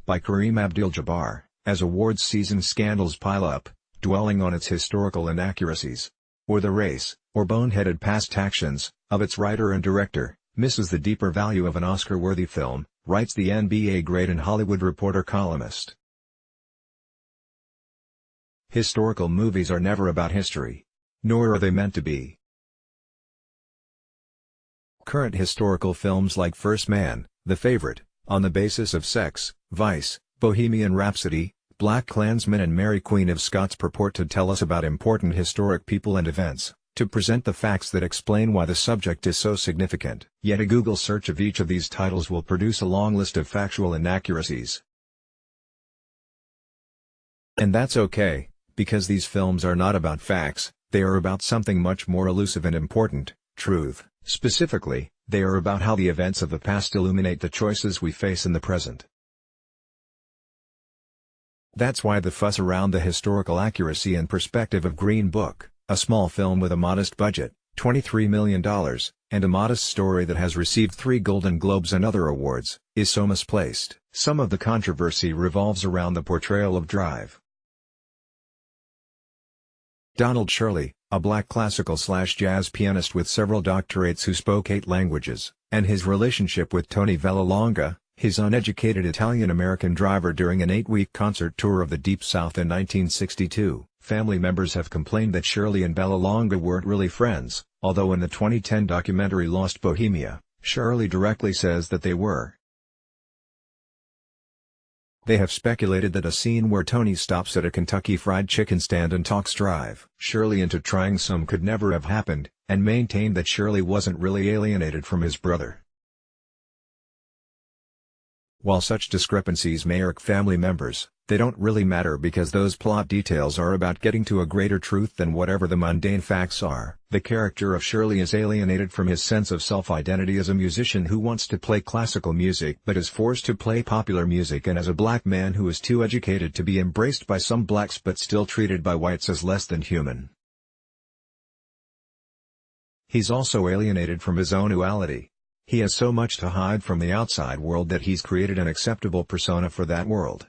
by Kareem Abdul-Jabbar, as awards season scandals pile up, dwelling on its historical inaccuracies. Or the race, or boneheaded past actions, of its writer and director, misses the deeper value of an Oscar-worthy film, writes the NBA great and Hollywood Reporter columnist. Historical movies are never about history. Nor are they meant to be. Current historical films like First Man, The Favorite, On the Basis of Sex, Vice, Bohemian Rhapsody, Black Klansman and Mary Queen of Scots purport to tell us about important historic people and events, to present the facts that explain why the subject is so significant. Yet a Google search of each of these titles will produce a long list of factual inaccuracies. And that's okay, because these films are not about facts, they are about something much more elusive and important, truth. Specifically, they are about how the events of the past illuminate the choices we face in the present. That's why the fuss around the historical accuracy and perspective of Green Book, a small film with a modest budget, $23 million, and a modest story that has received 3 Golden Globes and other awards, is so misplaced. Some of the controversy revolves around the portrayal of Drive. Donald Shirley, a black classical/jazz pianist with several doctorates who spoke 8 languages, and his relationship with Tony Vallelonga, his uneducated Italian-American driver during an 8-week concert tour of the Deep South in 1962. Family members have complained that Shirley and Vallelonga weren't really friends, although in the 2010 documentary Lost Bohemia, Shirley directly says that they were. They have speculated that a scene where Tony stops at a Kentucky Fried Chicken stand and talks Drive Shirley into trying some could never have happened, and maintained that Shirley wasn't really alienated from his brother. While such discrepancies may irk family members, they don't really matter because those plot details are about getting to a greater truth than whatever the mundane facts are. The character of Shirley is alienated from his sense of self-identity as a musician who wants to play classical music but is forced to play popular music, and as a black man who is too educated to be embraced by some blacks but still treated by whites as less than human. He's also alienated from his own duality. He has so much to hide from the outside world that he's created an acceptable persona for that world.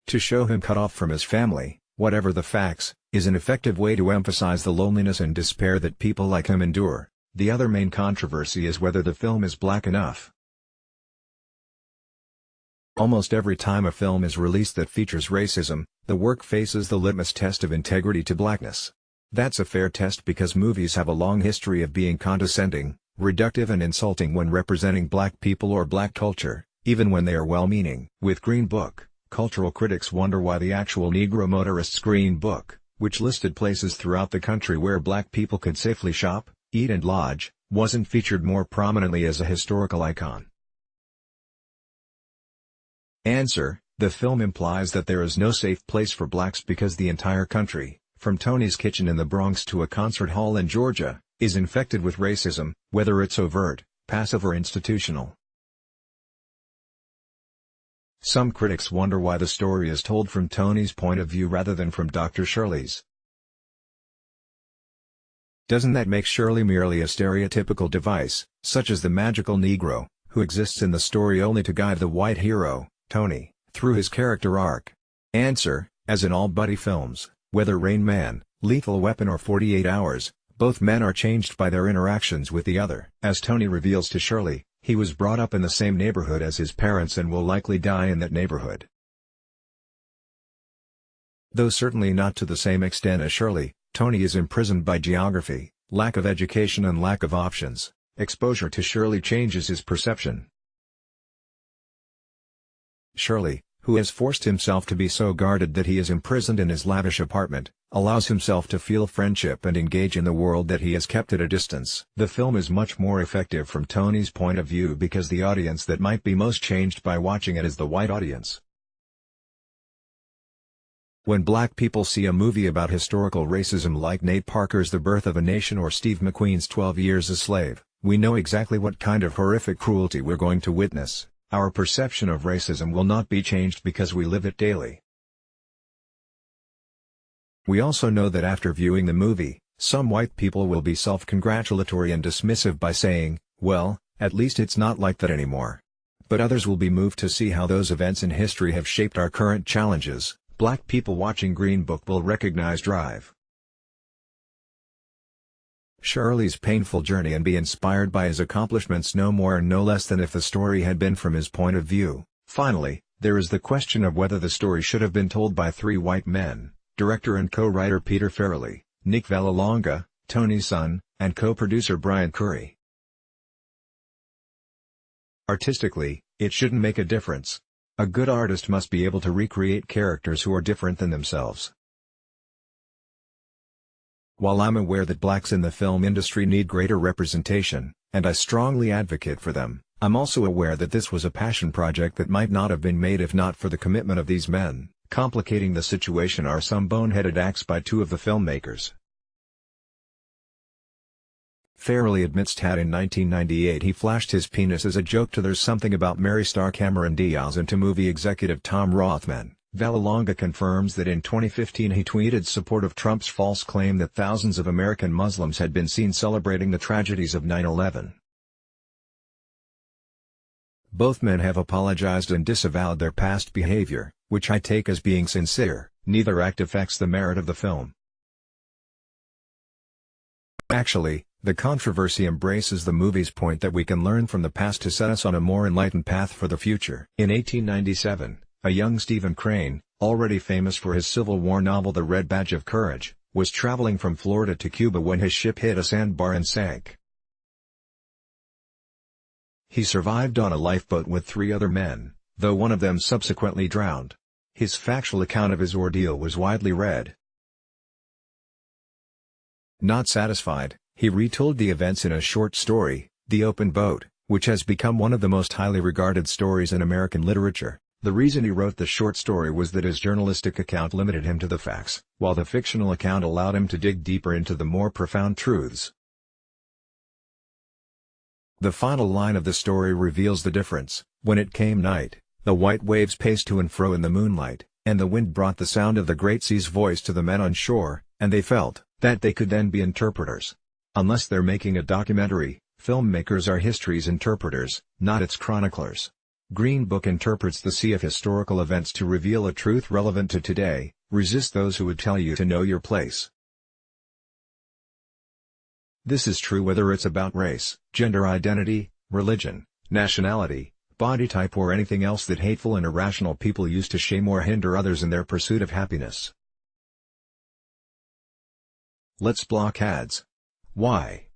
To show him cut off from his family, whatever the facts, is an effective way to emphasize the loneliness and despair that people like him endure. The other main controversy is whether the film is black enough. Almost every time a film is released that features racism, the work faces the litmus test of integrity to blackness. That's a fair test because movies have a long history of being condescending, reductive and insulting when representing black people or black culture, even when they are well-meaning. With Green Book, cultural critics wonder why the actual Negro motorist's Green Book, which listed places throughout the country where black people could safely shop, eat and lodge, wasn't featured more prominently as a historical icon. Answer: the film implies that there is no safe place for blacks because the entire country, from Tony's kitchen in the Bronx to a concert hall in Georgia, is infected with racism, whether it's overt, passive or institutional. Some critics wonder why the story is told from Tony's point of view rather than from Dr. Shirley's. Doesn't that make Shirley merely a stereotypical device, such as the magical Negro, who exists in the story only to guide the white hero, Tony, through his character arc? Answer: as in all buddy films, whether Rain Man, Lethal Weapon or 48 Hours, both men are changed by their interactions with the other. As Tony reveals to Shirley, he was brought up in the same neighborhood as his parents and will likely die in that neighborhood. Though certainly not to the same extent as Shirley, Tony is imprisoned by geography, lack of education and lack of options. Exposure to Shirley changes his perception. Shirley, who has forced himself to be so guarded that he is imprisoned in his lavish apartment, allows himself to feel friendship and engage in the world that he has kept at a distance. The film is much more effective from Tony's point of view because the audience that might be most changed by watching it is the white audience. When black people see a movie about historical racism like Nate Parker's The Birth of a Nation or Steve McQueen's 12 Years a Slave, we know exactly what kind of horrific cruelty we're going to witness. Our perception of racism will not be changed because we live it daily. We also know that after viewing the movie, some white people will be self-congratulatory and dismissive by saying, well, at least it's not like that anymore. but others will be moved to see how those events in history have shaped our current challenges. Black people watching Green Book will recognize Drive, Shirley's painful journey and be inspired by his accomplishments no more and no less than if the story had been from his point of view. Finally, there is the question of whether the story should have been told by three white men, director and co-writer Peter Farrelly, Nick Vallelonga, Tony Sun, and co-producer Brian Curry. Artistically, it shouldn't make a difference. A good artist must be able to recreate characters who are different than themselves. While I'm aware that blacks in the film industry need greater representation, and I strongly advocate for them, I'm also aware that this was a passion project that might not have been made if not for the commitment of these men. Complicating the situation are some boneheaded acts by two of the filmmakers. Farrelly admits that in 1998 he flashed his penis as a joke to There's Something About Mary star Cameron Diaz and to movie executive Tom Rothman. Vallelonga confirms that in 2015 he tweeted support of Trump's false claim that thousands of American Muslims had been seen celebrating the tragedies of 9/11. Both men have apologized and disavowed their past behavior, which I take as being sincere. Neither act affects the merit of the film. Actually, the controversy embraces the movie's point that we can learn from the past to set us on a more enlightened path for the future. In 1897, a young Stephen Crane, already famous for his Civil War novel The Red Badge of Courage, was traveling from Florida to Cuba when his ship hit a sandbar and sank. He survived on a lifeboat with three other men, though one of them subsequently drowned. His factual account of his ordeal was widely read. Not satisfied, he retold the events in a short story, The Open Boat, which has become one of the most highly regarded stories in American literature. The reason he wrote the short story was that his journalistic account limited him to the facts, while the fictional account allowed him to dig deeper into the more profound truths. The final line of the story reveals the difference. When it came night, the white waves paced to and fro in the moonlight, and the wind brought the sound of the great sea's voice to the men on shore, and they felt that they could then be interpreters. Unless they're making a documentary, filmmakers are history's interpreters, not its chroniclers. Green Book interprets the sea of historical events to reveal a truth relevant to today. Resist those who would tell you to know your place. This is true whether it's about race, gender identity, religion, nationality, body type or anything else that hateful and irrational people use to shame or hinder others in their pursuit of happiness. Let's block ads. Why?